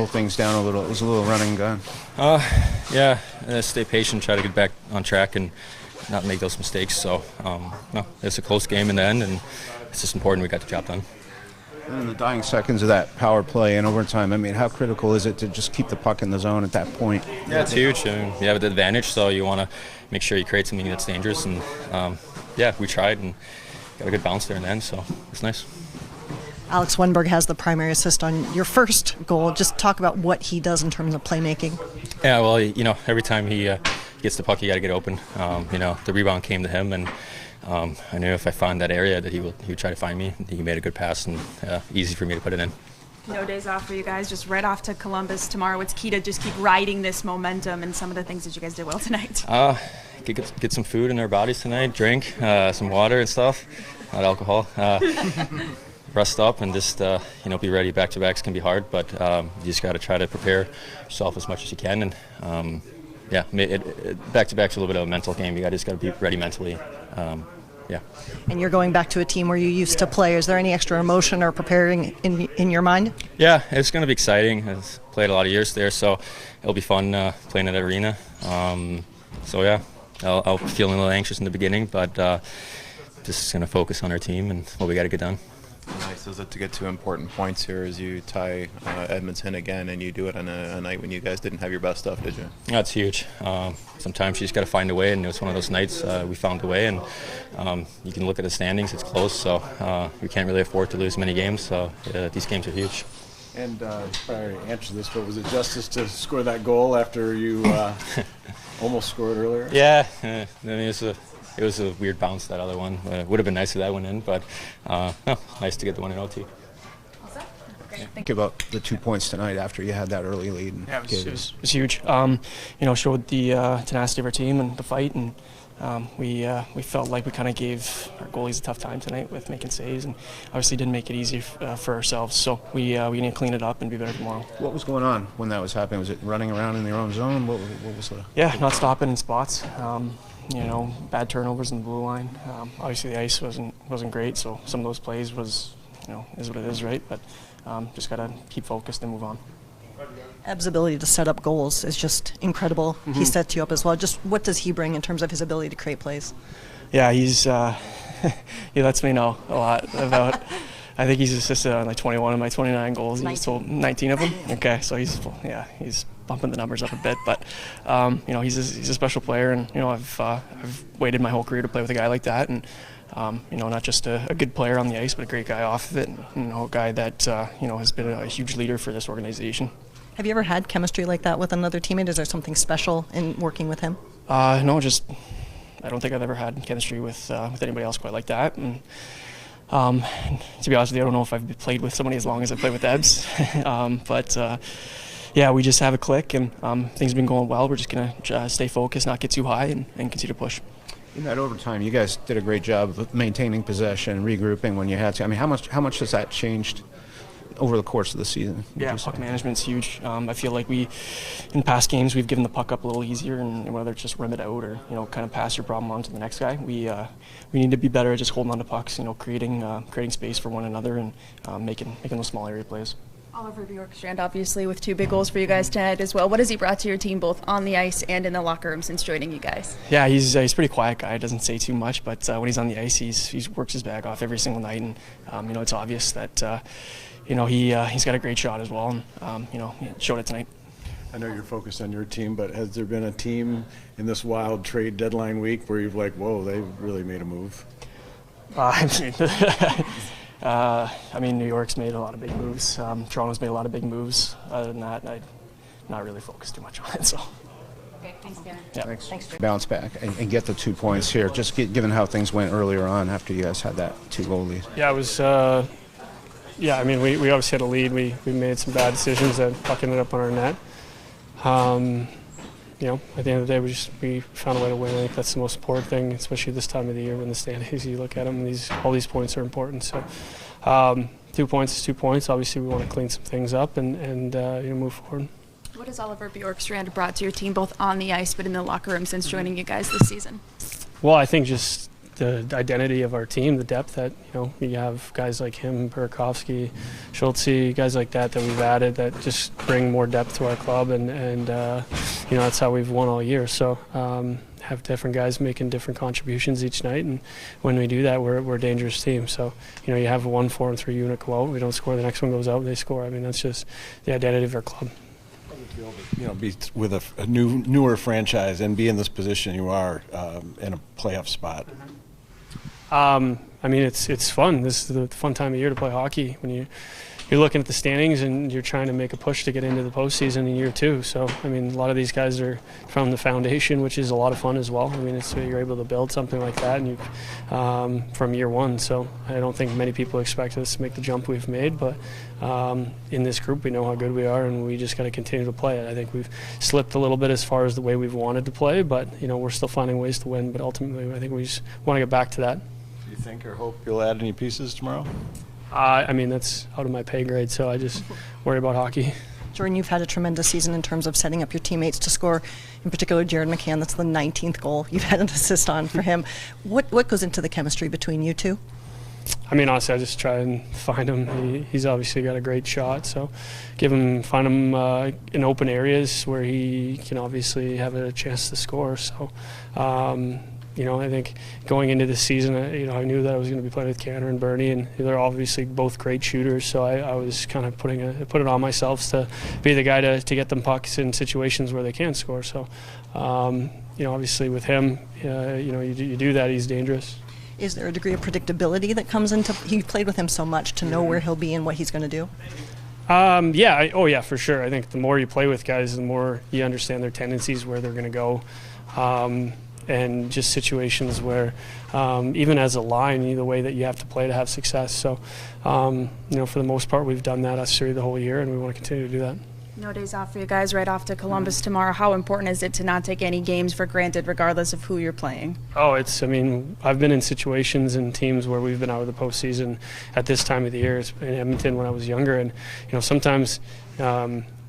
slow things down a little? It was a little run and gun. Yeah, stay patient, try to get back on track and not make those mistakes. So, no, it's a close game in the end, and it's just important we got the job done. And in the dying seconds of that power play and overtime, I mean, how critical is it to just keep the puck in the zone at that point? Yeah, it's huge. I mean, you have the advantage, so you want to make sure you create something that's dangerous. And, yeah, we tried and got a good bounce there in the end, so it's nice. Alex Wenberg has the primary assist on your first goal. Just talk about what he does in terms of playmaking. Yeah, well, you know, every time he gets the puck, you got to get open. You know, the rebound came to him, and I knew if I found that area that he would try to find me. He made a good pass, and easy for me to put it in. No days off for you guys, just right off to Columbus tomorrow. What's key to just keep riding this momentum and some of the things that you guys did well tonight? Get some food in our bodies tonight, drink, some water and stuff, not alcohol. Rest up and just you know, be ready. Back-to-backs can be hard, but you just got to try to prepare yourself as much as you can. And yeah, back-to-back's a little bit of a mental game. You just got to be ready mentally. Yeah. And you're going back to a team where you used to play. Is there any extra emotion or preparing in your mind? Yeah, it's going to be exciting. I've played a lot of years there, so it'll be fun playing at that arena. So yeah, I'll be feeling a little anxious in the beginning, but just going to focus on our team and what we got to get done. Nice is it to get 2 important points here as you tie Edmonton again, and you do it on a night when you guys didn't have your best stuff, did you? That's huge. Sometimes you just got to find a way, and it was one of those nights we found a way. And you can look at the standings; it's close, so we can't really afford to lose many games. So these games are huge. And probably answer this, but was it justice to score that goal after you almost scored earlier? Yeah, I mean, it was a weird bounce, that other one. It would have been nice if that went in, but no, nice to get the one in OT. Think about the 2 points tonight after you had that early lead. And yeah, it was huge. You know, showed the tenacity of our team and the fight, and we felt like we kind of gave our goalies a tough time tonight with making saves, and obviously didn't make it easy for ourselves. So we need to clean it up and be better tomorrow. What was going on when that was happening? Was it running around in their own zone? What was the? Yeah, not stopping in spots. You know, bad turnovers in the blue line. Obviously the ice wasn't great, so some of those plays was, you know, is what it is, right? But just got to keep focused and move on. Eb's ability to set up goals is just incredible. Mm-hmm. He sets you up as well. Just what does he bring in terms of his ability to create plays? Yeah, he's he lets me know a lot about. I think he's assisted on like 21 of my 29 goals. He's told 19 of them. Okay, so he's bumping the numbers up a bit, but you know, he's a special player, and you know, I've waited my whole career to play with a guy like that, and you know, not just a good player on the ice, but a great guy off of it, and, you know, a guy that you know, has been a huge leader for this organization. Have you ever had chemistry like that with another teammate? Is there something special in working with him? No, just I don't think I've ever had chemistry with anybody else quite like that, and to be honest with you, I don't know if I've played with somebody as long as I played with Ebs, but yeah, we just have a click, and things have been going well. We're just going to stay focused, not get too high, and continue to push. In that overtime, you guys did a great job of maintaining possession, regrouping when you had to. I mean, how much has that changed over the course of the season? Yeah, puck management's huge. I feel like in past games, we've given the puck up a little easier, and whether it's just rim it out or, you know, kind of pass your problem on to the next guy, we need to be better at just holding on to pucks, you know, creating space for one another, and making those small area plays. Oliver Bjorkstrand, obviously, with 2 big goals for you guys tonight as well. What has he brought to your team, both on the ice and in the locker room, since joining you guys? Yeah, he's a pretty quiet guy. Doesn't say too much, but when he's on the ice, he works his bag off every single night, and you know, it's obvious that you know, he's got a great shot as well, and you know, he showed it tonight. I know you're focused on your team, but has there been a team in this wild trade deadline week where you've like, whoa, they really made a move? I mean, New York's made a lot of big moves. Toronto's made a lot of big moves. Other than that, I'd not really focus too much on it. So. Okay, thanks, Gary. Yeah. Thanks. Bounce back and get the 2 points here. Just given how things went earlier on after you guys had that 2-goal lead. Yeah, it was. Yeah, I mean, we obviously had a lead. We made some bad decisions that puck ended up on our net. You know, at the end of the day, we found a way to win. I think that's the most important thing, especially this time of the year when the standings, you look at them, all these points are important. So 2 points is 2 points. Obviously, we want to clean some things up and you know, move forward. What has Oliver Bjorkstrand brought to your team, both on the ice but in the locker room, since joining you guys this season? Well, I think just the identity of our team, the depth that, you have guys like him, Burakovsky, Schultze, guys like that we've added that just bring more depth to our club, and that's how we've won all year. So have different guys making different contributions each night, and when we do that, we're a dangerous team. So you have a 1, 4, and 3 unit go out, we don't score, the next one goes out, they score. I mean, that's just the identity of our club. Be with a newer franchise and be in this position you are in a playoff spot. I mean, it's fun. This is the fun time of year to play hockey when you're looking at the standings and you're trying to make a push to get into the postseason in year 2. So, I mean, a lot of these guys are from the foundation, which is a lot of fun as well. I mean, you're able to build something like that and from year 1. So I don't think many people expect us to make the jump we've made, but in this group we know how good we are, and we just got to continue to play it. I think we've slipped a little bit as far as the way we've wanted to play, but we're still finding ways to win. But ultimately, I think we just want to get back to that. Do you think or hope you'll add any pieces tomorrow? I mean, that's out of my pay grade, so I just worry about hockey. Jordan, you've had a tremendous season in terms of setting up your teammates to score, in particular Jared McCann. That's the 19th goal you've had an assist on for him. What goes into the chemistry between you two? I mean, honestly, I just try and find him. He's obviously got a great shot, so find him in open areas where he can obviously have a chance to score. So, I think going into this season, I knew that I was going to be playing with Canner and Bernie, and they're obviously both great shooters. So I was kind of put it on myself to be the guy to get them pucks in situations where they can score. So, obviously with him, you do that. He's dangerous. Is there a degree of predictability that comes into? You played with him so much to know where he'll be and what he's going to do. Yeah, for sure. I think the more you play with guys, the more you understand their tendencies, where they're going to go. And just situations where, even as a line, the way that you have to play to have success. So, for the most part, we've done that us three the whole year, and we want to continue to do that. No days off for you guys, right off to Columbus tomorrow. How important is it to not take any games for granted, regardless of who you're playing? I've been in situations and teams where we've been out of the postseason at this time of the year. It's in Edmonton when I was younger, and sometimes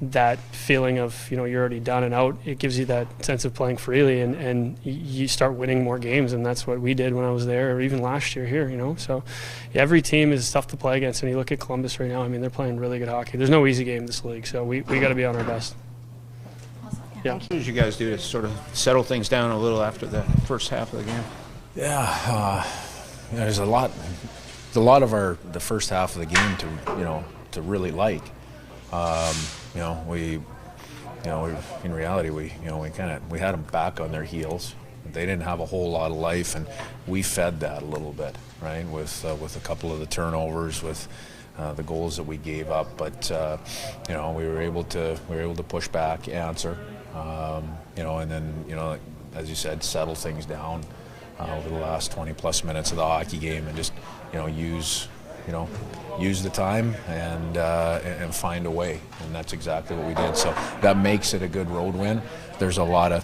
that feeling of you're already done and out, it gives you that sense of playing freely, and you start winning more games, and that's what we did when I was there, or even last year here. So every team is tough to play against, and you look at Columbus right now, I mean, they're playing really good hockey. There's no easy game in this league, so we got to be on our best. Awesome. Yeah. What did you guys do to sort of settle things down a little after the first half of the game? There's a lot of the first half of the game to really like. We in reality, we had them back on their heels. They didn't have a whole lot of life, and we fed that a little bit, right? With a couple of the turnovers, with the goals that we gave up, but we were able to push back, answer, and then as you said, settle things down over the last 20+ minutes of the hockey game, and just use the time and find a way, and that's exactly what we did. So that makes it a good road win. There's a lot of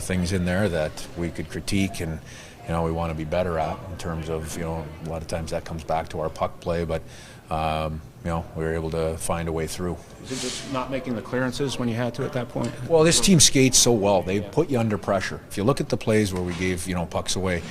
things in there that we could critique, and we want to be better at in terms of a lot of times that comes back to our puck play, but we were able to find a way through. Is it just not making the clearances when you had to at that point? Well, this team skates so well; they put you under pressure. If you look at the plays where we gave pucks away,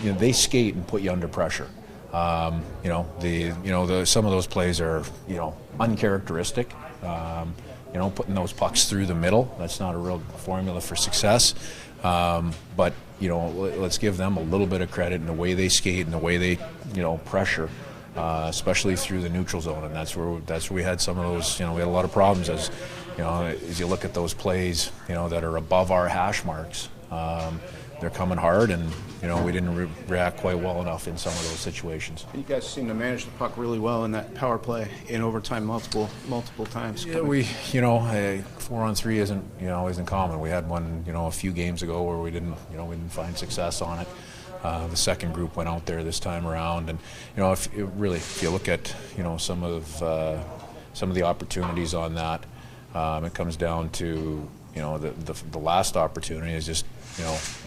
they skate and put you under pressure. Some of those plays are uncharacteristic. Putting those pucks through the middle, that's not a real formula for success. But let's give them a little bit of credit in the way they skate and the way they pressure, especially through the neutral zone, and that's where we had some of those. We had a lot of problems as you look at those plays that are above our hash marks. They're coming hard, and we didn't react quite well enough in some of those situations. You guys seem to manage the puck really well in that power play in overtime multiple times. Yeah, 4-on-3 isn't common. We had one a few games ago where we didn't find success on it. The second group went out there this time around, and if you look at some of the opportunities on that, it comes down to the last opportunity is just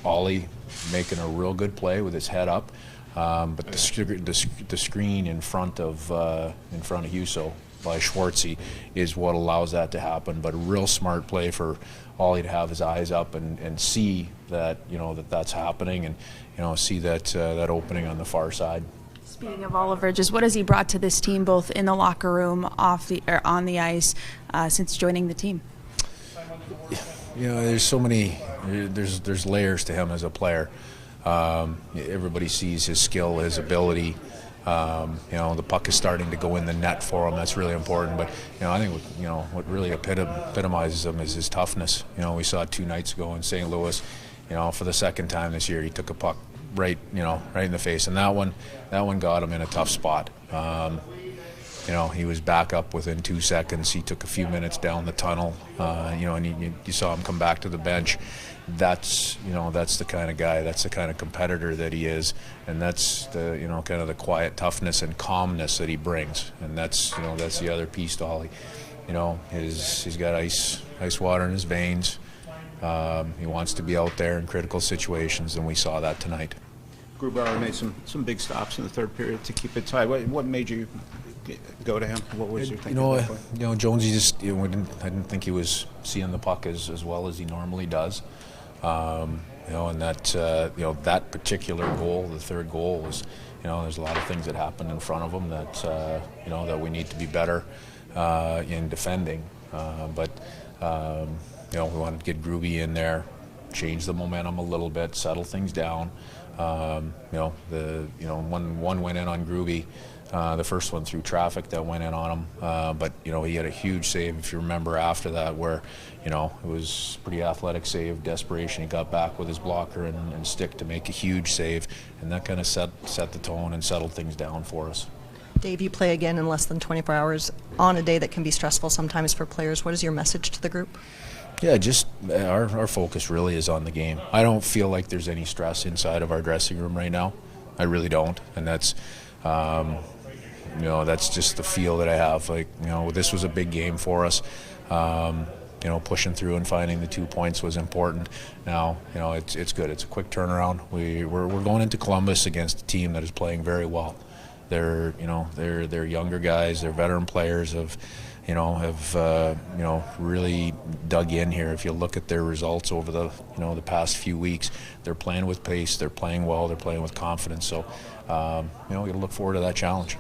Ollie making a real good play with his head up, but the screen in front of Huso by Schwartzy is what allows that to happen. But a real smart play for Ollie to have his eyes up and see that, that's happening, and see that opening on the far side. Speaking of Oliver, just what has he brought to this team, both in the locker room, on the ice, since joining the team? There's so many. There's layers to him as a player. Everybody sees his skill, his ability. The puck is starting to go in the net for him. That's really important. But I think what really epitomizes him is his toughness. We saw it 2 nights ago in St. Louis. For the second time this year, he took a puck right in the face, and that one got him in a tough spot. He was back up within 2 seconds. He took a few minutes down the tunnel, and you saw him come back to the bench. That's the kind of guy, that's the kind of competitor that he is, and that's the kind of the quiet toughness and calmness that he brings, and that's the other piece to Ollie. He's got ice water in his veins. He wants to be out there in critical situations, and we saw that tonight. Grubauer made some big stops in the third period to keep it tied. What made you go to him? What was your thinking? Jonesy just I didn't think he was seeing the puck as well as he normally does. And that particular goal, the third goal, was there's a lot of things that happened in front of him that that we need to be better in defending. But we wanted to get Groovy in there, change the momentum a little bit, settle things down. One went in on Groovy. The first one through traffic that went in on him, but he had a huge save, if you remember, after that, where it was pretty athletic save, desperation. He got back with his blocker and stick to make a huge save, and that kind of set the tone and settled things down for us. Dave, you play again in less than 24 hours on a day that can be stressful sometimes for players. What is your message to the group? Yeah, just our focus really is on the game. I don't feel like there's any stress inside of our dressing room right now. I really don't, and that's that's just the feel that I have. This was a big game for us. Pushing through and finding the 2 points was important. Now, it's good. It's a quick turnaround. We're going into Columbus against a team that is playing very well. They're younger guys. They're veteran players. Have really dug in here. If you look at their results over the past few weeks, they're playing with pace. They're playing well. They're playing with confidence. So, we got to look forward to that challenge.